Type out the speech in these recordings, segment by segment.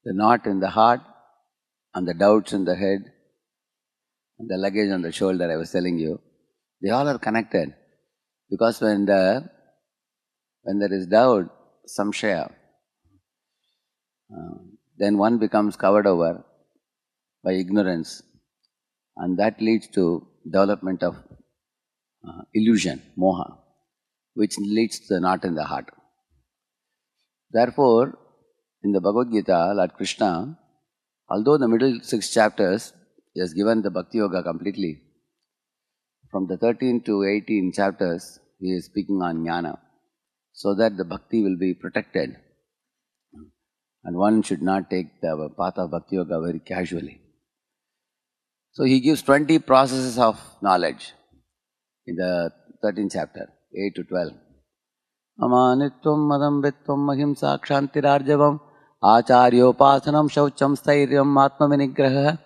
the knot in the heart, and the doubts in the head, and the luggage on the shoulder I was telling you, they all are connected. Because when there is doubt, samshaya, then one becomes covered over by ignorance, and that leads to development of illusion, moha, which leads to the knot in the heart. Therefore, in the Bhagavad Gita, Lord Krishna, although the middle 6 chapters, he has given the Bhakti Yoga completely. From the 13 to 18 chapters, he is speaking on jnana, so that the bhakti will be protected. And one should not take the path of Bhakti Yoga very casually. So he gives 20 processes of knowledge in the 13th chapter, 8 to 12. Amanitvam madam vitvam ahimsa kshantirarjavam acharyopasanam shaucham stairyam atmavinigraha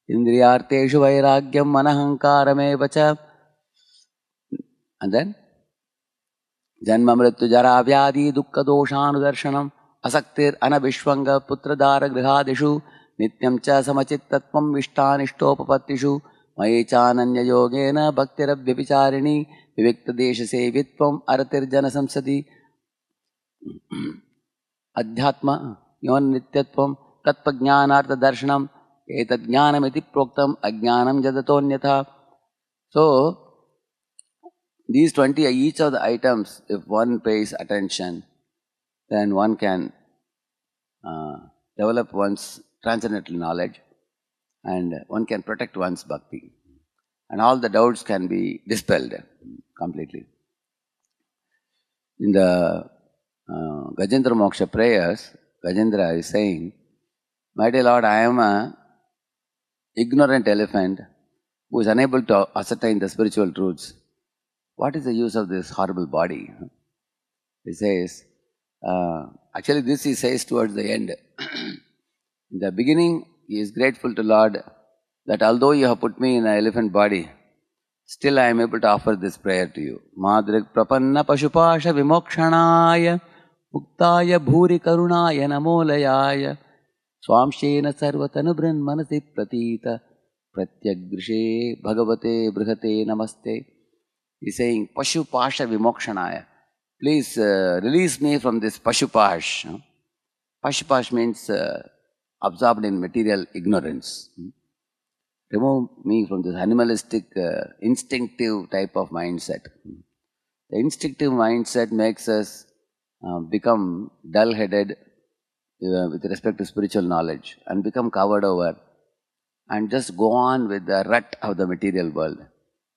indriyarteshu vairagyam manahankarameva. And then janma mrityu jara vyadi dukkha doshanudarshanam asaktir anabhishvanga putradara grihadishu nityam cha samachittatvam vishtanishtopapatishu maye chananya yogena bhaktirabhyavicharini vivikta desha sevitvam aratirjana samsadi adhyatma yon nityatvam tatpajnanartha darshanam etadjnanamiti proktam ajnanam jadatonyatha. So, these 20, each of the items, if one pays attention, then one can develop one's transcendental knowledge, and one can protect one's bhakti. And all the doubts can be dispelled completely. In the Gajendra Moksha prayers, Gajendra is saying, "My dear Lord, I am an ignorant elephant who is unable to ascertain the spiritual truths. What is the use of this horrible body?" He says, actually this he says towards the end. In the beginning, he is grateful to Lord that although you have put me in an elephant body, still I am able to offer this prayer to you. Madrik prapanna pashupasha vimokshanaya muktaya bhuri karunaya namolayaya swamshena sarvatanubran manasi pratita pratyagrishe bhagavate brihate namaste. He is saying, Pashupasha vimokshanaya. Please release me from this Pashupash. Pashupash means absorbed in material ignorance. Remove me from this animalistic, instinctive type of mindset. The instinctive mindset makes us become dull-headed with respect to spiritual knowledge and become covered over and just go on with the rut of the material world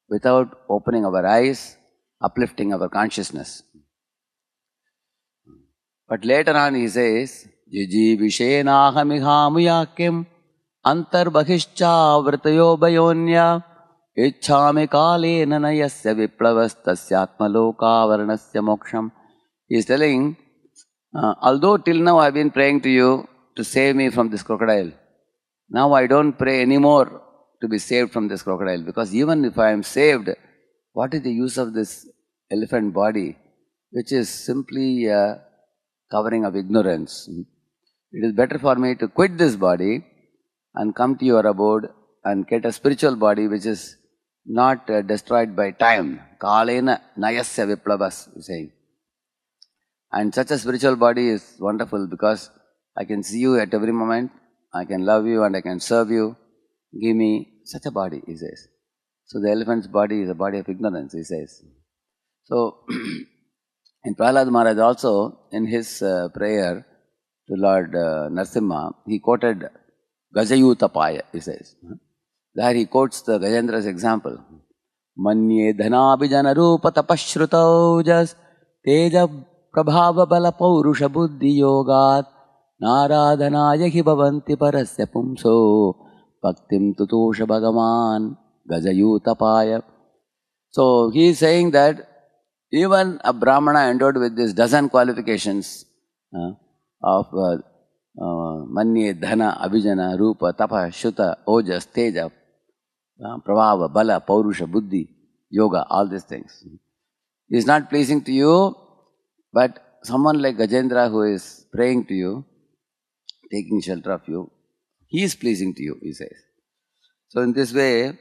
without opening our eyes, uplifting our consciousness. But later on he says, Jijivishena antarbahishcha vrtayo bayonya ichhami kale nanayasya viplavastasya atmaloka varnasya moksham. He is telling, although till now I have been praying to you to save me from this crocodile, now I don't pray anymore to be saved from this crocodile, because even if I am saved, what is the use of this elephant body, which is simply a covering of ignorance? It is better for me to quit this body and come to your abode and get a spiritual body which is not destroyed by time. Kalena nayasya viplavas, he is saying. And such a spiritual body is wonderful because I can see you at every moment, I can love you and I can serve you. Give me such a body, he says. So the elephant's body is a body of ignorance, he says. So, in Prahlad Maharaj also, in his prayer to Lord Narasimha, he quoted Gajayutapaya, he says. There he quotes the Gajendra's example. Manye dhanabhijana rupa tapashrutaujas teja prabhava bala paurusha buddhi yogat naradhanaya hi bhavanti parasya pumso bhaktim tutosha bhagavan Gajayutapaya. So he is saying that even a Brahmana endowed with these dozen qualifications of Manye, Dhana, Abhijana, Rupa, Tapa, Shuta, Ojas, Teja, Prabhava, Bala, Paurusha, Buddhi, Yoga, all these things. It is not pleasing to you, but someone like Gajendra who is praying to you, taking shelter of you. He is pleasing to you, he says. So in this way,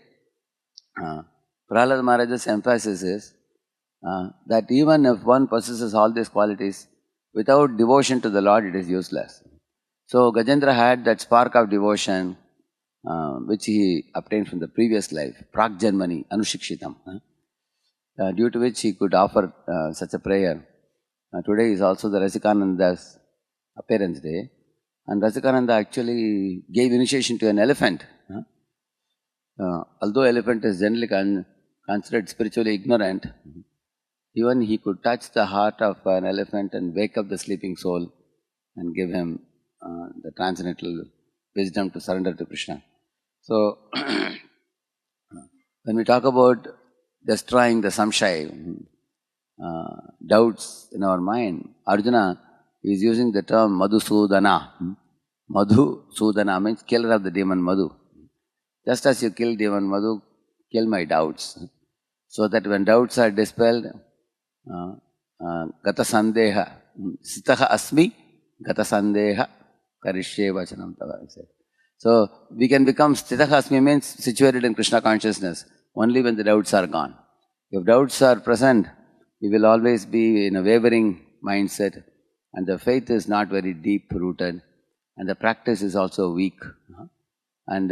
Prahlad Maharaj's emphasis is that even if one possesses all these qualities, without devotion to the Lord, it is useless. So Gajendra had that spark of devotion which he obtained from the previous life, Prag-Janmani, Anushikshitam, due to which he could offer such a prayer. Today is also the Radheshyamdas appearance day, and Radheshyamanda actually gave initiation to an elephant. Although elephant is generally considered spiritually ignorant, even he could touch the heart of an elephant and wake up the sleeping soul and give him the transcendental wisdom to surrender to Krishna. So, when we talk about destroying the samshay, doubts in our mind, Arjuna is using the term Madhusudana. Madhusudana means killer of the demon Madhu. Just as you kill demon Madhu, kill my doubts. So that when doubts are dispelled, Gata Sandeha, Sitaha Asmi, Gata Sandeha, Karishye Vachanam Tava. So we can become Sitaha Asmi means situated in Krishna consciousness only when the doubts are gone. If doubts are present, we will always be in a wavering mindset, and the faith is not very deep rooted, and the practice is also weak. And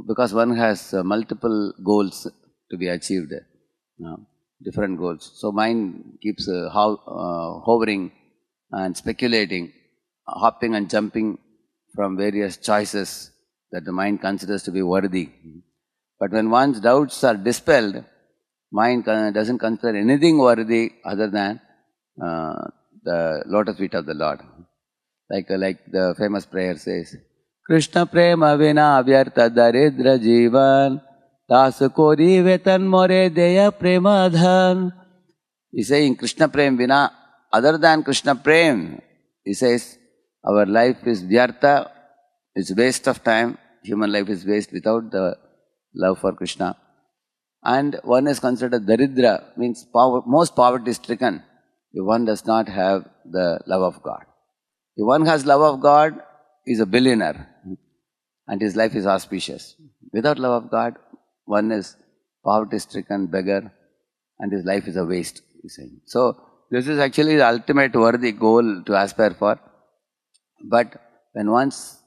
because one has multiple goals to be achieved, different goals. So mind keeps hovering and speculating, hopping and jumping from various choices that the mind considers to be worthy. But when one's doubts are dispelled, mind doesn't consider anything worthy other than the lotus feet of the Lord. Like the famous prayer says, Krishna prema vina avyartha daridra jivan dasu kori vetan more deya prema dhan. He's saying Krishna prema vina, other than Krishna prema, he says our life is vyartha, it's waste of time, human life is waste without the love for Krishna. And one is considered daridra, means most poverty stricken if one does not have the love of God. If one has love of God, he is a billionaire and his life is auspicious. Without love of God, one is poverty-stricken beggar and his life is a waste, he's saying. So, this is actually the ultimate worthy goal to aspire for. But when one's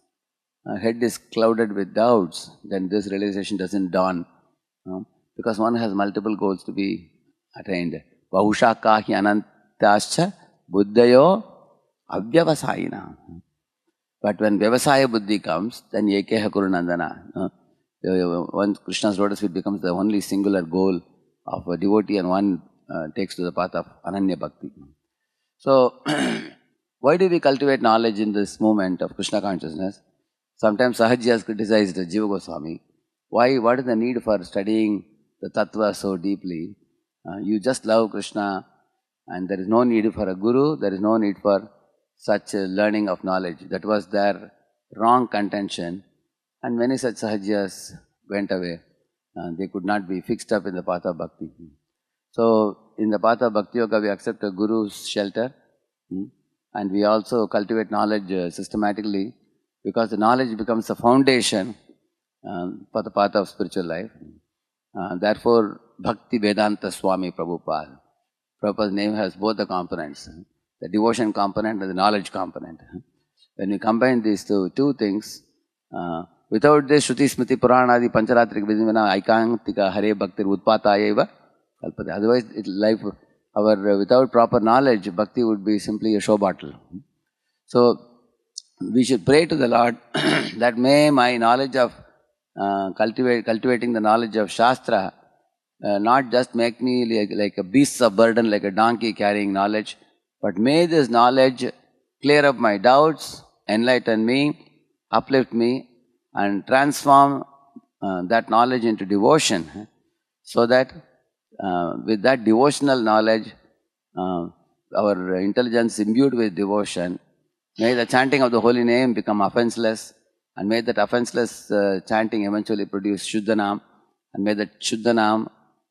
head is clouded with doubts, then this realization doesn't dawn. Because one has multiple goals to be attained. Bahusha kahi anantascha buddhayo avyavasayina. But when Vyavasaya Buddhi comes, then Ekeha Kurunandana. Once Krishna's lotus feet becomes the only singular goal of a devotee, and one takes to the path of Ananya Bhakti. So, why do we cultivate knowledge in this movement of Krishna consciousness? Sometimes Sahaji has criticized Jiva Goswami. Why? What is the need for studying the Tattva so deeply? You just love Krishna, and there is no need for a guru, there is no need for such a learning of knowledge. That was their wrong contention, and many such Sahajyas went away. They could not be fixed up in the path of bhakti. So, in the path of bhakti yoga, we accept a guru's shelter, and we also cultivate knowledge systematically, because the knowledge becomes the foundation for the path of spiritual life. Therefore, Bhakti Vedanta Swami Prabhupada. Prabhupada's name has both the components, the devotion component and the knowledge component. When we combine these two things, without this Shruti Smriti Purana Adi Pancharatrik Vidimana Aikantika Hare Bhakti Utpatayeva Kalpate. Otherwise, without proper knowledge, bhakti would be simply a show bottle. So, we should pray to the Lord that may my knowledge of cultivating the knowledge of Shastra not just make me like a beast of burden, like a donkey carrying knowledge, but may this knowledge clear up my doubts, enlighten me, uplift me, and transform that knowledge into devotion, so that with that devotional knowledge, our intelligence imbued with devotion, may the chanting of the holy name become offenseless, and may that offenseless chanting eventually produce Shuddhanam, and may that Shuddhanam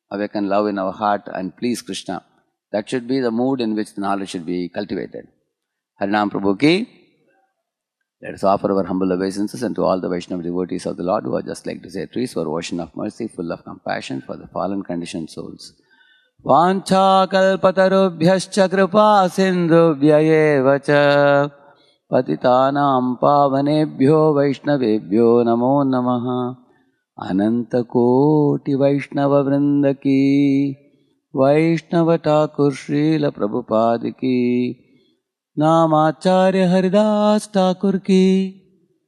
awaken love in our heart and please Krishna. That should be the mood in which the knowledge should be cultivated. Harinam Prabhu ki Let us offer our humble obeisances unto all the Vaishnava devotees of the Lord who are just like the trees who are ocean of mercy, full of compassion for the fallen conditioned souls. Vanchakalpatarubhyascha kripa sindhubhya eva cha patitanam pavanebhyo vaishnavebhyo namo namaha. Ananta koti Vaishnava vrinda ki Vaishnava Thakur Srila Prabhupada ki Namacharya Haridas Thakur ki